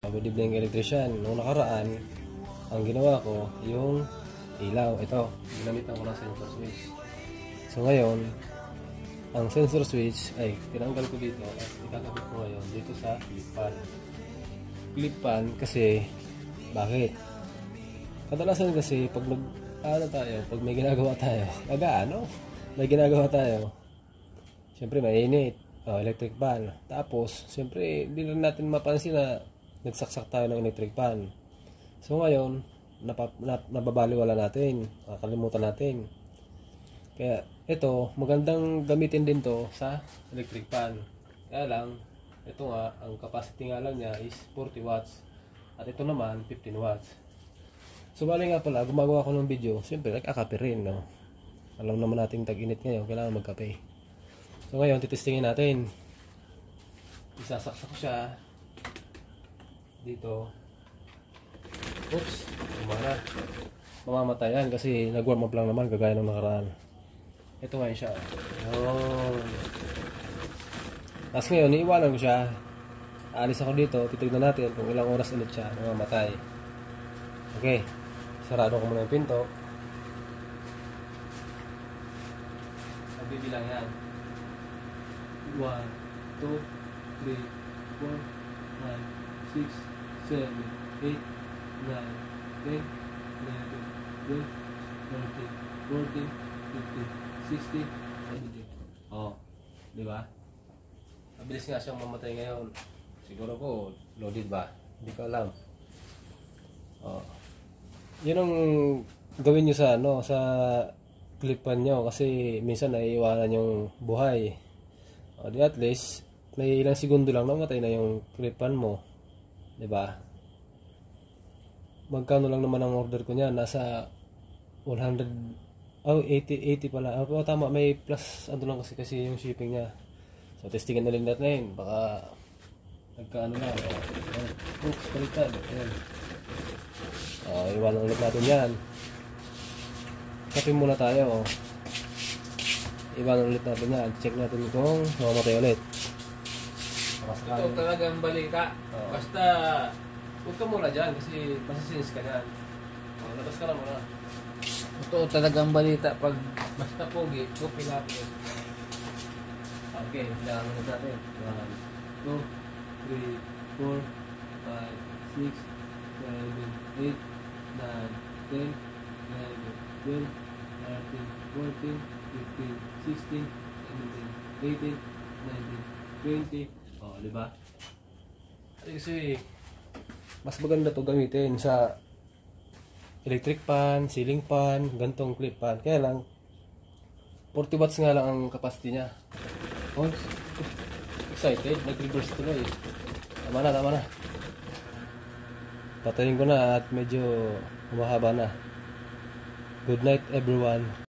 pagod evening electrician. Noong nakaraan, ang ginawa ko, yung ilaw. Ito, ginamitan ko ng sensor switch. So ngayon, ang sensor switch ay tinanggal ko dito at ikakabit ko ngayon dito sa clip pan. Clip pan kasi, bakit? Kadalasan kasi pag pag may ginagawa tayo, may ginagawa tayo, siyempre mainit. Electric fan. Tapos, siyempre, hindi rin natin mapansin na nagsaksak tayo ng electric fan. So, ngayon, nababaliwala natin. Nakakalimutan natin. Kaya, ito, magandang gamitin din to sa electric fan. Kaya lang, ito nga, ang capacity nga lang niya is 40 watts. At ito naman, 15 watts. So, bali nga pala, gumagawa ko ng video. Siyempre, nagkakape rin, no? Alam naman natin tag-init ngayon, kailangan magkape. So ngayon, titestingin natin. Isasaksak siya dito. Oops, kumana. Mamamatay yan kasi nag-warm up lang naman kagaya ng nakaraan. Ito ngayon siya. Yun. Tapos ngayon, iiwanan ko siya. Aalis ako dito, titignan natin kung ilang oras ulit siya mamamatay. Okay, sarado ko muna yung pinto. Nagbibilang yan. 1, 2, 3, 4, 5, 6, 7, 8, 9, 10, 11, 12, 13, 14, 15, 16, 17. Oh, di ba? Mabilis nga siyang mamatay ngayon. Siguro ko loaded ba? Hindi ko alam. Oh. 'Yun ang gawin niyo sa sa clipan niyo kasi minsan naiiwanan yung buhay. O di at least may ilang segundo lang namatay na yung clipan mo, 'di ba? Magkano lang naman ang order ko niya? Nasa 80 pala. Tama, may plus ano lang kasi yung shipping niya. So testingin na rin natin, baka nagkaano na. Oops, baliktad. Ayan. Iwanan ulit natin 'yan. Kapin muna tayo. Iwanan ulit natin yan. Check natin kung mamamatay ulit. Ito talagang balita. Basta huwag ka muna dyan kasi masasins ka dyan. Labas ka na muna. ito talagang balita. Pag basta pogi, copy natin. Okay, kailangan ulit natin. 1, 2, 3, 4, 5, 6, 7, 8, 9, 10, 11, 12, 13, 14, 15, 16, 17, 18, 19, 20. Oh, di ba? Kasi mas maganda to gamitin sa electric fan, ceiling fan, gantong clip fan. Kaya lang 40 watts nga lang ang capacity niya. Oh, excited, nag-reverse tuloy. Tama na. Patayin ko na at medyo humahaba na. Good night everyone.